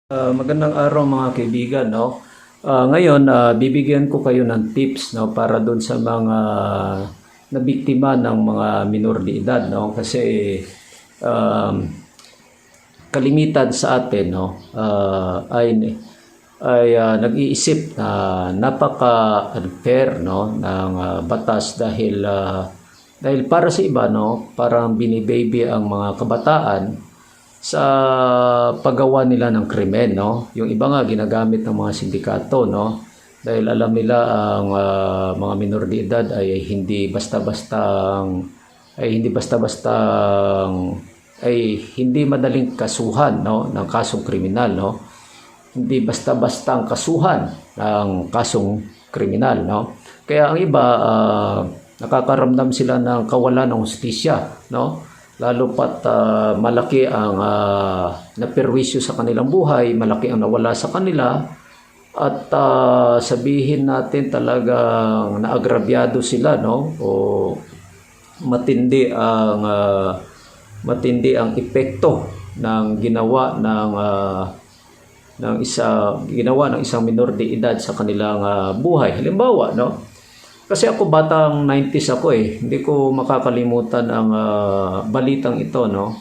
Magandang araw mga kaibigan, no? Ngayon, bibigyan ko kayo ng tips, no, para doon sa mga nabiktima ng mga minor de edad, no? Kasi um, kalimitan sa atin, no, ay nag-iisip na napaka-unfair, no, ng batas dahil para sa iba, no, parang binibaby ang mga kabataan sa paggawa nila ng krimen, no? Yung iba nga ginagamit ng mga sindikato, no? Dahil alam nila ang mga minor de edad ay hindi madaling kasuhan, no, ng kasong kriminal, no? Hindi basta-basta ang kasuhan ng kasong kriminal, no? Kaya ang iba nakakaramdam sila ng kawalan ng hustisya, no? Lalo pat malaki ang naperwisyo sa kanilang buhay, malaki ang nawala sa kanila, at sabihin natin talagang naagrabyado sila, no? O matindi ang epekto ng ginawa ng isang minor de edad sa kanilang buhay. Halimbawa, no? Kasi ako batang 90s ako eh. Hindi ko makakalimutan ang balitang ito, no?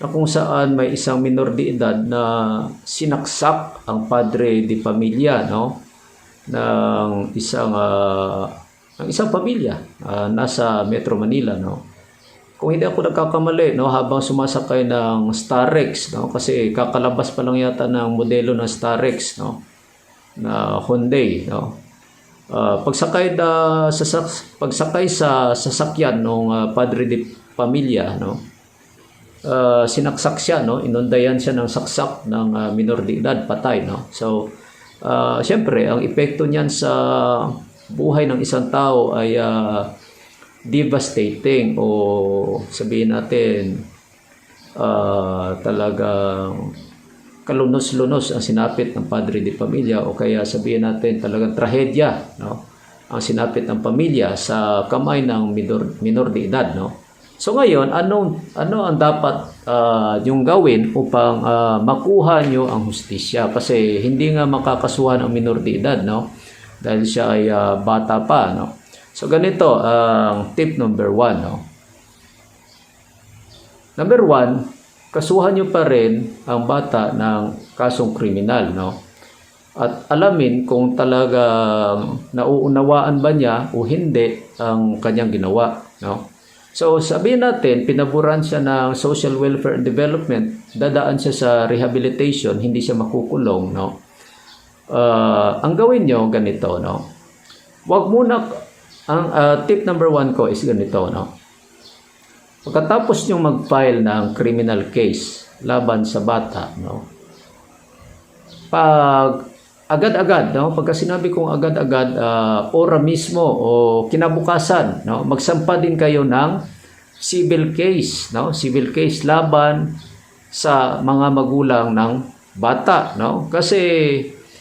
Na kung saan may isang minor de edad na sinaksak ang padre de pamilya, no? Ng isang pamilya nasa Metro Manila, no? Kung hindi ako nagkakamali, no, habang sumasakay ng Starex, no? Kasi kakalabas pa lang yata ng modelo ng Starex, no? Na Hyundai, no? Pagsakay sa sasakyan ng padre de pamilya, no, sinaksak siya, no, inundayan siya ng saksak ng minor de edad, patay, no. So siyempre ang epekto niyan sa buhay ng isang tao ay devastating, o sabihin natin talagang kalunos-lunos ang sinapit ng padre de pamilya, o kaya sabihin natin talagang trahedya, no, ang sinapit ng pamilya sa kamay ng minor de edad, no. So ngayon, ano ang dapat yung gawin upang makuha nyo ang hustisya? Kasi hindi nga makakasuhan ang minor de edad, no, dahil siya ay bata pa, no. So ganito ang tip number 1, no. Number 1, kasuhan nyo pa rin ang bata ng kasong kriminal, no? At alamin kung talagang nauunawaan ba niya o hindi ang kanyang ginawa, no? So sabihin natin, pinaboran siya ng Social Welfare and Development, dadaan siya sa rehabilitation, hindi siya makukulong, no? Ang gawin nyo ganito, no? Wag muna, ang tip number 1 ko is ganito, no? Pagkatapos nyo mag-file ng criminal case laban sa bata, no, pag agad-agad, no, pagka sinabi kong agad-agad, ora mismo o kinabukasan, no, magsampa din kayo ng civil case, no, civil case laban sa mga magulang ng bata, no, kasi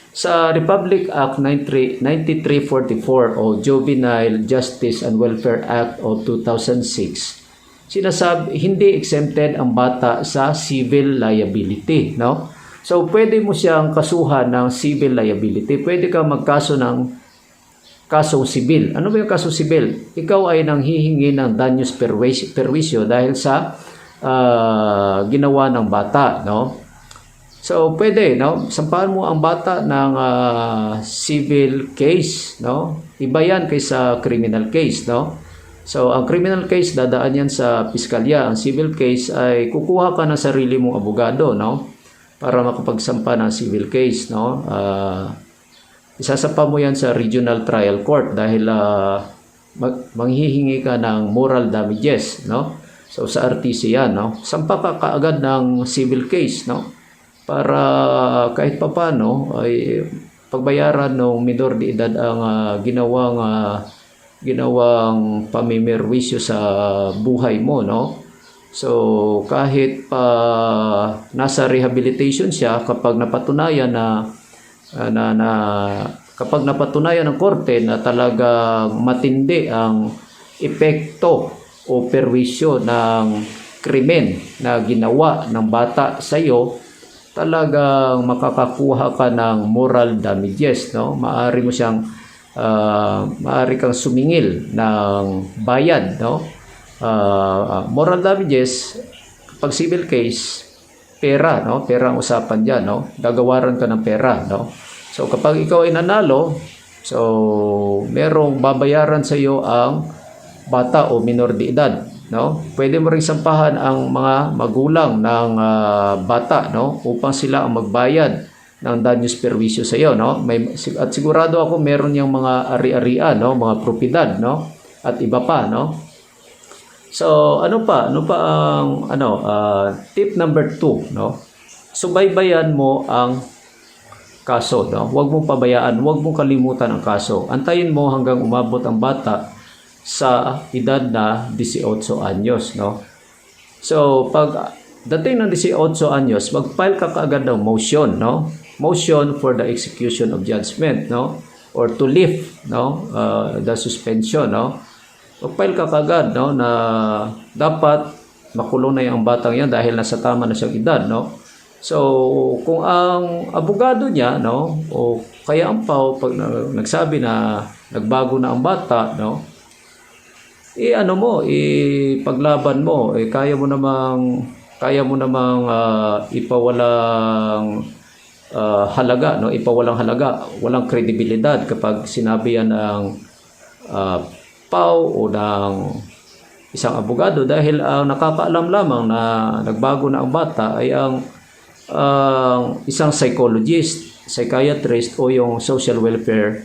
sa Republic Act 9344 o Juvenile Justice and Welfare Act of 2006, sinasabi hindi exempted ang bata sa civil liability, no? So pwede mo siyang kasuhan ng civil liability. Pwede ka magkaso ng kasong sibil. Ano ba yung kasong sibil? Ikaw ay nanghihingi ng danyos perwisyo dahil sa ginawa ng bata, no? So pwede, no? Sampahan mo ang bata ng civil case, no? Iba yan kaysa criminal case, no? So, ang criminal case, dadaan yan sa piskalya. Ang civil case ay kukuha ka ng sarili mong abogado, no? Para makapagsampa ng civil case, no? Isasapa mo yan sa regional trial court dahil manghihingi ka ng moral damages, no? So, sa RTC yan, no? Sampa ka kaagad ng civil case, no? Para kahit papano ay pagbayaran ng minor de edad ang ginawang pamimerwisyo sa buhay mo, no? So kahit pa nasa rehabilitation siya, kapag napatunayan kapag napatunayan ng korte na talagang matindi ang epekto o perwisyo ng krimen na ginawa ng bata sa iyo, talagang makakakuha ka ng moral damages, no? Maaari kang sumingil ng bayad, no? Moral damages, pag civil case, pera, no? Pera ang usapan diyan, no? Gagawaran ka ng pera, no? So kapag ikaw ay nanalo, so merong babayaran sa iyo ang bata o minor de edad, no? Pwede mo ring sampahan ang mga magulang ng bata, no? Upang sila ang magbayad ng danyos perwisyo sa iyo, no? At sigurado ako meron yang mga ari-arian, no? Mga propiedad, no? At iba pa, no? So, ano pa ang tip number 2, no? Subaybayan mo ang kaso, no? Huwag mong pabayaan, huwag mong kalimutan ang kaso. Antayin mo hanggang umabot ang bata sa edad na 18 anyos, no? So, pag dating ng 18 anyos, mag-file ka kaagad ng motion, no? Motion for the execution of judgment, no? Or to lift, no? The suspension, no? Mag-file ka kaagad, no? Na dapat makulong na yung batang yan dahil nasa tama na siyang edad, no? So, kung ang abogado niya, no? O kaya ang PAW, pag nagsabi na nagbago na ang bata, no? Paglaban mo, kaya mo namang ipawalang halaga, no? Ipawalang halaga, walang kredibilidad kapag sinabi yan ng PAW o ng isang abogado, dahil ang nakakaalam lamang na nagbago na ang bata ay ang isang psychologist, psychiatrist o yung social welfare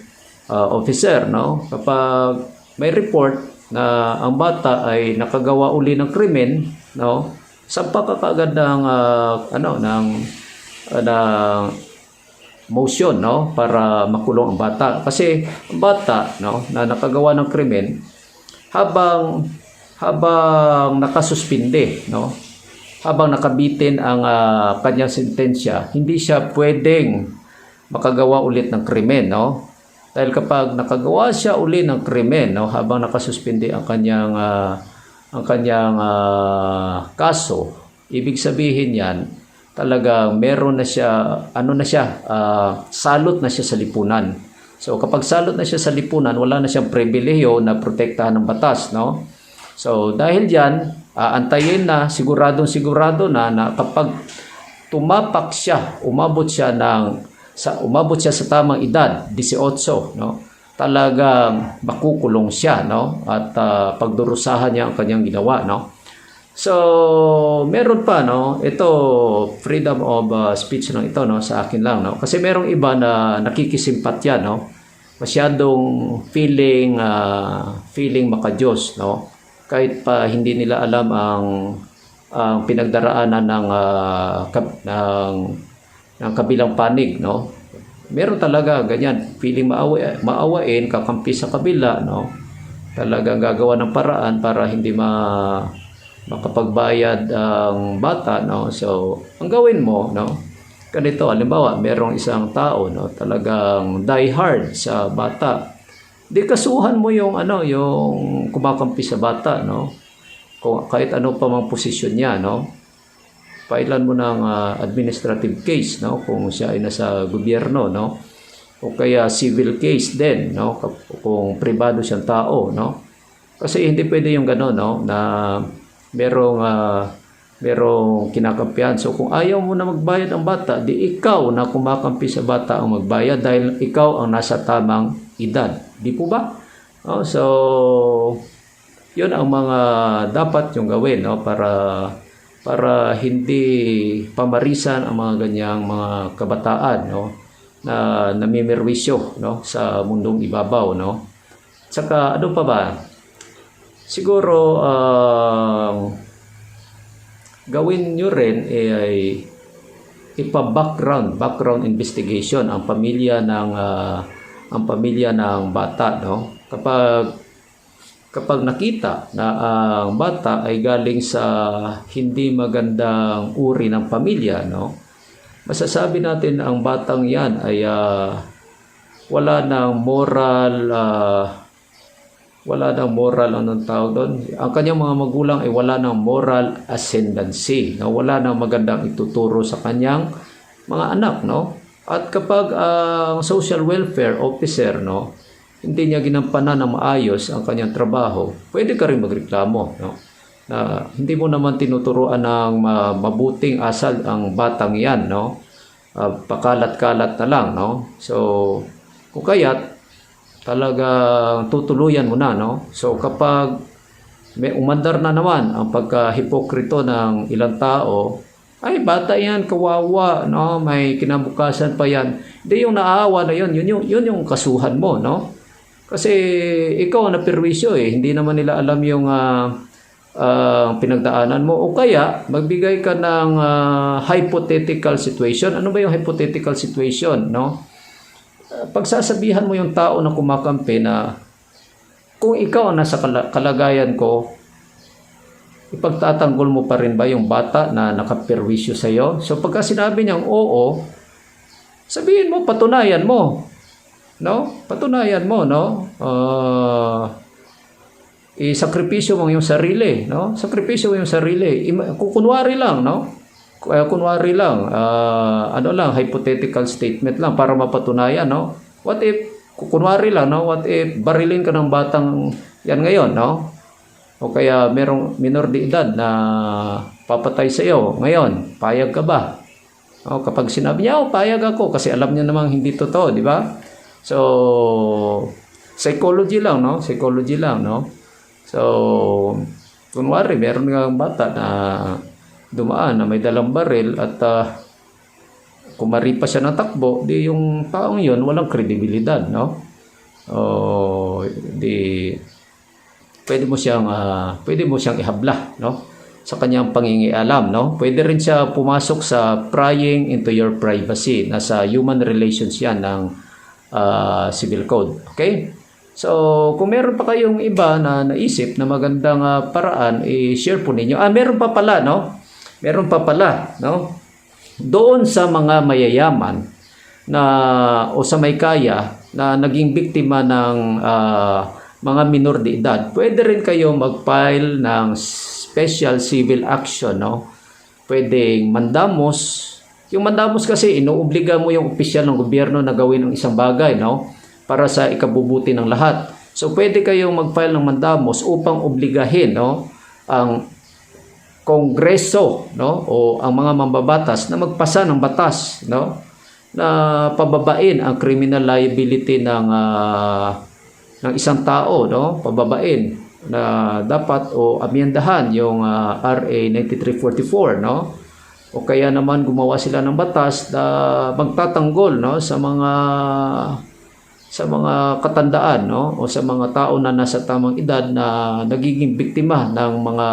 officer, no? Kapag may report na ang bata ay nakagawa uli ng krimen, no? Sampa ka kaagad ng motion, no? Para makulong ang bata. Kasi ang bata, no, na nakagawa ng krimen, habang nakasuspinde, no? Habang nakabitin ang kanyang sentensya, hindi siya pwedeng makagawa ulit ng krimen, no? Dahil kapag nakagawa siya uli ng krimen, no, habang nakasuspinde ang kanyang kaso, ibig sabihin yan, talagang meron na siya, salot na siya sa lipunan. So kapag salot na siya sa lipunan, wala na siyang pribilehiyo na protektahan ng batas, no? So dahil diyan, antayin na sigurado na kapag tumapak siya, umabot siya sa tamang edad, 18, no? Talagang makukulong siya, no? At pagdurusahan niya ang kanyang ginawa, no? So, meron pa, no? Ito, freedom of speech lang ito, no? Sa akin lang, no? Kasi merong iba na nakikisimpatya, no? Masyadong feeling makadiyos, no? Kahit pa hindi nila alam ang pinagdaraanan ng kabilang panig, no? Meron talaga ganyan, feeling maawain, kakampi sa kabila, no? Talagang gagawa ng paraan para hindi makapagbayad ang bata, no? So, ang gawin mo, no? Ganito, halimbawa, merong isang tao, no, talagang die hard sa bata. Di kasuhan mo yung kumakampi sa bata, no? Kung kahit ano pa mang posisyon niya, no? Pailan mo ng administrative case, no? Kung siya ay nasa gobyerno, no? O kaya civil case din, no? Kung pribado siyang tao, no? Kasi hindi pwede yung gano'n, no? Na merong kinakampihan. So kung ayaw mo na magbayad ang bata, di ikaw na kumakampi sa bata ang magbayad dahil ikaw ang nasa tamang edad. Di po ba? So, yun ang mga dapat yung gawin, no? Para hindi pamarisan ang mga ganyang mga kabataan, no? Na namimirwisyo, no? Sa mundong ibabaw, no? Saka ano pa ba? Siguro gawin nyo rin ay background investigation ang pamilya ng bata, no? Kapag nakita na ang bata ay galing sa hindi magandang uri ng pamilya, no? Masasabi natin ang batang yan ay wala ng moral, anong tawag doon? Ang kanyang mga magulang ay wala ng moral ascendancy, no? Wala ng magandang ituturo sa kanyang mga anak, no? At kapag ang social welfare officer, no, hindi niya ginampanan ng maayos ang kanyang trabaho, pwede ka rin magreklamo, no? Na hindi mo naman tinuturuan ng mabuting asal ang batang yan, no? Pakalat-kalat na lang, no? So, kung kaya't talagang tutuluyan mo na, no? So, kapag may umandar na naman ang pagka-hipokrito ng ilang tao, ay bata yan, kawawa, no? May kinabukasan pa yan. Hindi yung naawa na yun yung kasuhan mo, no? Kasi ikaw ang naperwisyo eh. Hindi naman nila alam yung pinagdaanan mo. O kaya, magbigay ka ng hypothetical situation. Ano ba yung hypothetical situation, no? Pagsasabihan mo yung tao na kumakampi na kung ikaw ang nasa kalagayan ko, ipagtatanggol mo pa rin ba yung bata na nakaperwisyo sa iyo? So pagka sinabi niyang oo, sabihin mo, patunayan mo. No? Patunayan mo, no? Isakripisyo mo yung sarili, no? Sakripisyo mo yung sarili. Kunwari lang, no? Kunwari lang, ano lang, hypothetical statement lang para mapatunayan, no? What if, kunwari lang, no? What if barilin ka ng batang yan ngayon, no? O kaya merong minor de edad na papatay sa iyo ngayon, payag ka ba? O, kapag sinabi niya, payag ako kasi alam niya namang hindi totoo, di ba? So, psychology lang, no? Psychology lang, no? So, kunwari, meron nga bata na dumaan na may dalang baril at kumari pa siya ng takbo, di yung taong yun walang kredibilidad, no? O, di pwede mo siyang ihabla, no? Sa kanyang pangingialam, no? Pwede rin siya pumasok sa prying into your privacy. Nasa human relations yan ng civil code. Okay? So, kung meron pa kayong iba na naisip na magandang paraan, i-share po ninyo. Meron pa pala, no? Meron pa pala, no? Doon sa mga mayayaman na o sa may kaya na naging biktima ng mga minor de edad, pwede rin kayo mag-file ng special civil action, no? Pwedeng mandamos. Yung mandamos kasi inuobliga mo yung opisyal ng gobyerno na gawin ang isang bagay, no? Para sa ikabubuti ng lahat. So pwede kayong mag-file ng mandamos upang obligahin, no, ang Kongreso, no, o ang mga mambabatas na magpasa ng batas, no, na pababain ang criminal liability ng isang tao, no, pababain na dapat o amyendahan yung RA 9344, no, o kaya naman gumawa sila ng batas na magtatanggol, no, sa mga katandaan, no, o sa mga tao na nasa tamang edad na nagiging biktima ng mga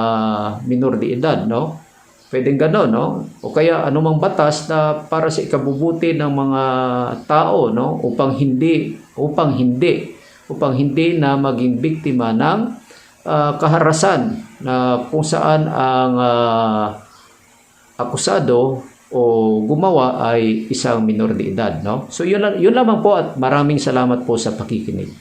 minor de edad, no. Pwedeng gano'n, no? O kaya anumang batas na para sa ikabubuti ng mga tao, no, upang hindi na maging biktima ng kaharasan na kung saan ang akusado o gumawa ay isang minor de edad, no? So yun lamang po at maraming salamat po sa pakikinig.